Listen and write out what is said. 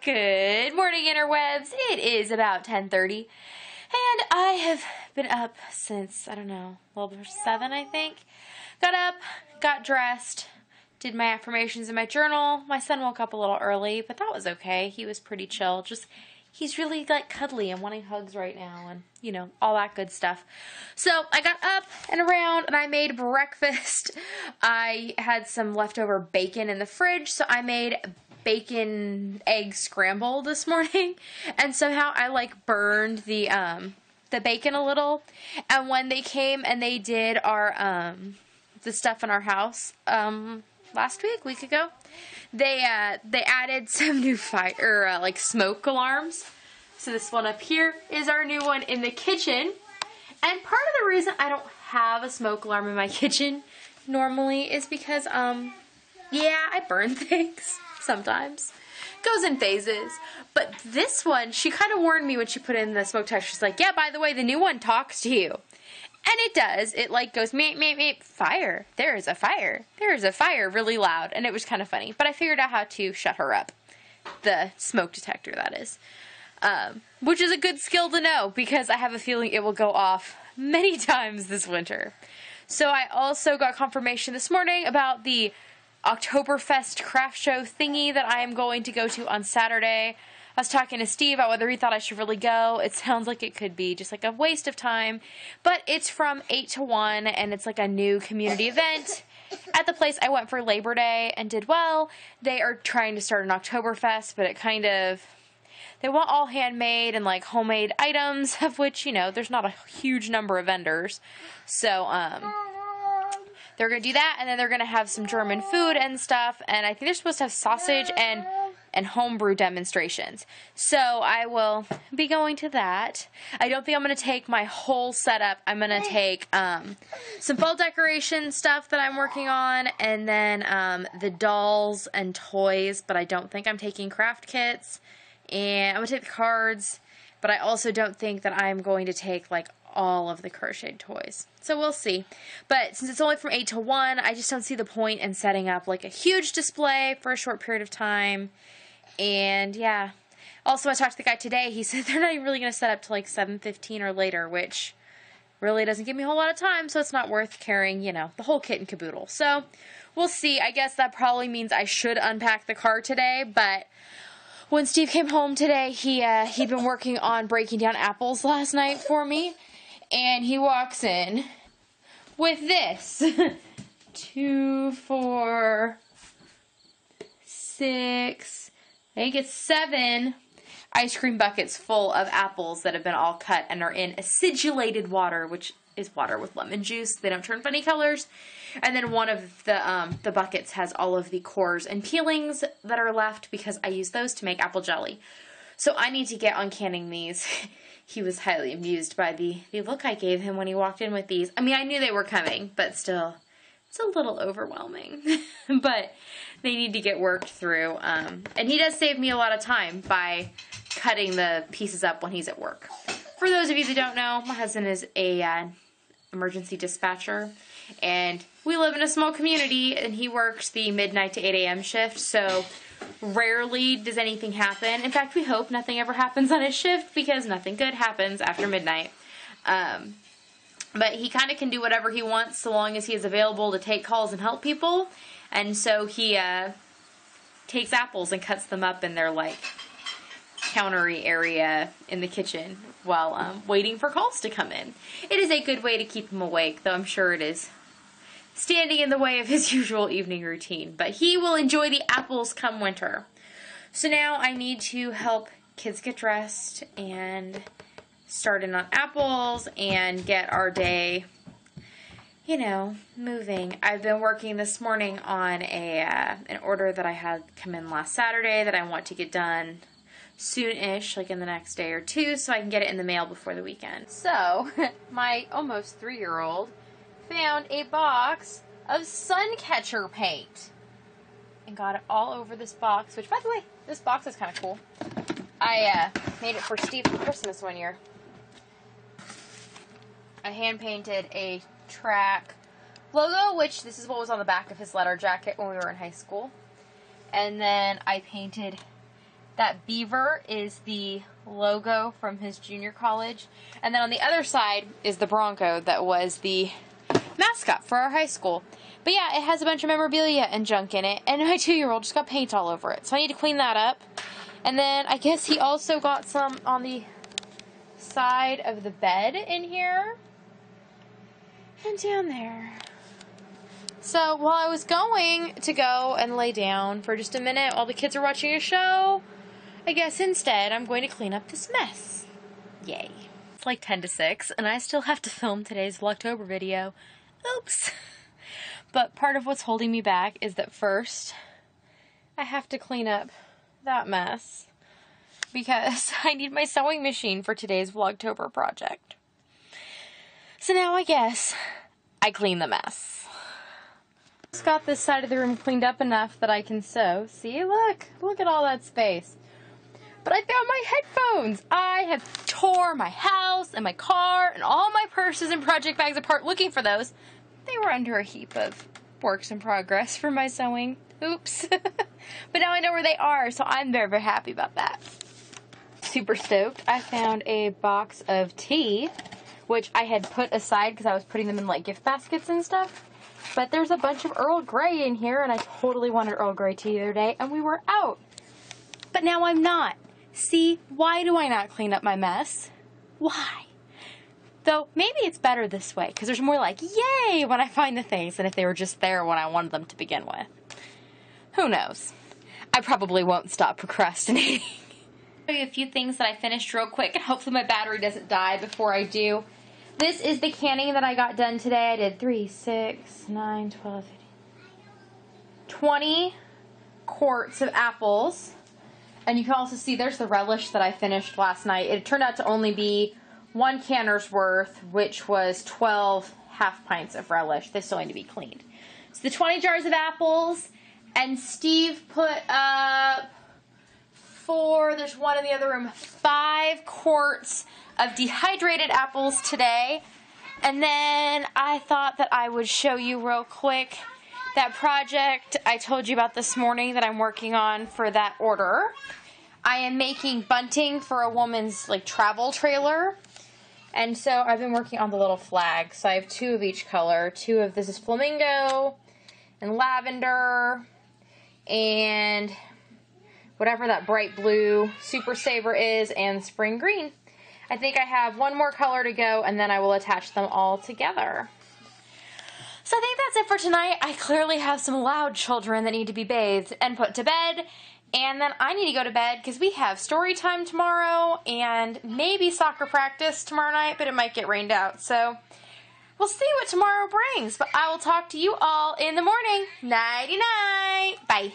Good morning, interwebs. It is about 10:30, and I have been up since, I don't know, a little before 7, I think. Got up, got dressed, did my affirmations in my journal. My son woke up a little early, but that was okay. He was pretty chill. He's really, cuddly and wanting hugs right now and, all that good stuff. So I got up and around, and I made breakfast. I had some leftover bacon in the fridge, so I made bacon egg scramble this morning, and somehow I burned the bacon a little. And when they came and they did our the stuff in our house week ago, they added some new fire smoke alarms. So this one up here is our new one in the kitchen. And part of the reason I don't have a smoke alarm in my kitchen normally is because I burn things sometimes. Goes in phases. But this one, she kind of warned me when she put in the smoke detector. She's like, yeah, by the way, the new one talks to you. And it does. It goes, meep, meep, meep, fire. There is a fire. There is a fire, really loud. And it was kind of funny. But I figured out how to shut her up. The smoke detector, that is. Which is a good skill to know, because I have a feeling it will go off many times this winter. So I also got confirmation this morning about the Oktoberfest craft show thingy that I am going to go to on Saturday. I was talking to Steve about whether he thought I should really go. It sounds like it could be just a waste of time. But it's from 8 to 1, and it's a new community event at the place I went for Labor Day and did well. They are trying to start an Oktoberfest, but they want all handmade and homemade items, of which, there's not a huge number of vendors. So, they're going to do that, and then they're going to have some German food and stuff, and I think they're supposed to have sausage and homebrew demonstrations. So I will be going to that. I don't think I'm going to take my whole setup. I'm going to take some fall decoration stuff that I'm working on, and then the dolls and toys, but I don't think I'm taking craft kits, and I'm going to take the cards, but I also don't think that I'm going to take all of the crocheted toys. So we'll see. But since it's only from 8 to 1, I just don't see the point in setting up a huge display for a short period of time. And yeah. Also, I talked to the guy today. He said they're not even really going to set up till 7:15 or later, which really doesn't give me a whole lot of time, so it's not worth carrying, the whole kit and caboodle. So we'll see. I guess that probably means I should unpack the car today, but when Steve came home today, he'd been working on breaking down apples last night for me. And he walks in with this 2, 4, 6, I think it's 7 ice cream buckets full of apples that have been all cut and are in acidulated water, which is water with lemon juice. They don't turn funny colors. And then one of the buckets has all of the cores and peelings that are left because I use those to make apple jelly. So I need to get on canning these. He was highly amused by the look I gave him when he walked in with these. I mean, I knew they were coming, but still, it's a little overwhelming. But they need to get worked through. And he does save me a lot of time by cutting the pieces up when he's at work. For those of you that don't know, my husband is a emergency dispatcher. And we live in a small community, and he works the midnight to 8 a.m. shift, so rarely does anything happen. In fact, we hope nothing ever happens on his shift because nothing good happens after midnight. But he kind of can do whatever he wants so long as he is available to take calls and help people. And so he takes apples and cuts them up in their countery area in the kitchen while waiting for calls to come in. It is a good way to keep him awake, though I'm sure it is standing in the way of his usual evening routine. But he will enjoy the apples come winter. So now I need to help kids get dressed and start in on apples and get our day, moving. I've been working this morning on an order that I had come in last Saturday that I want to get done soon-ish, in the next day or two, so I can get it in the mail before the weekend. So, my almost 3-year-old found a box of sun catcher paint and got it all over this box, which, by the way, this box is kind of cool. I made it for Steve for Christmas one year. I hand painted a track logo, which this is what was on the back of his letter jacket when we were in high school. And then I painted That beaver is the logo from his junior college. And then on the other side is the Bronco that was the mascot for our high school. But yeah, it has a bunch of memorabilia and junk in it. And my 2-year-old just got paint all over it. So I need to clean that up. And then I guess he also got some on the side of the bed in here. And down there. So while I was going to go and lay down for just a minute while the kids are watching a show, I guess instead I'm going to clean up this mess. Yay. It's like 10 to 6 and I still have to film today's Vlogtober video. Oops. But part of what's holding me back is that first I have to clean up that mess because I need my sewing machine for today's Vlogtober project. So now I guess I clean the mess. Just got this side of the room cleaned up enough that I can sew. See, look at all that space. But I found my headphones. I have tore my house and my car and all my purses and project bags apart looking for those. They were under a heap of works in progress for my sewing. Oops. But now I know where they are, so I'm very, very happy about that. Super stoked. I found a box of tea, which I had put aside because I was putting them in like gift baskets and stuff. But there's a bunch of Earl Grey in here, and I totally wanted Earl Grey tea the other day, and we were out. But now I'm not. See, why do I not clean up my mess? Why? Though, maybe it's better this way, because there's more like, yay, when I find the things than if they were just there when I wanted them to begin with. Who knows? I probably won't stop procrastinating. I'll show you a few things that I finished real quick, and hopefully my battery doesn't die before I do. This is the canning that I got done today. I did 3, 6, 9, 12, 15, 20 quarts of apples. And you can also see there's the relish that I finished last night. It turned out to only be 1 canner's worth, which was 12 half pints of relish. They still need to be cleaned. So the 20 jars of apples, and Steve put up 4, there's 1 in the other room, 5 quarts of dehydrated apples today. And then I thought that I would show you real quick that project I told you about this morning that I'm working on for that order. I am making bunting for a woman's like travel trailer. And so I've been working on the little flags. So I have 2 of each color. 2 of this is flamingo and lavender and whatever that bright blue Super Saver is, and spring green. I think I have 1 more color to go, and then I will attach them all together. So I think that's it for tonight. I clearly have some loud children that need to be bathed and put to bed, and then I need to go to bed because we have story time tomorrow and maybe soccer practice tomorrow night, but it might get rained out. So we'll see what tomorrow brings, but I will talk to you all in the morning. Nighty-night. Bye.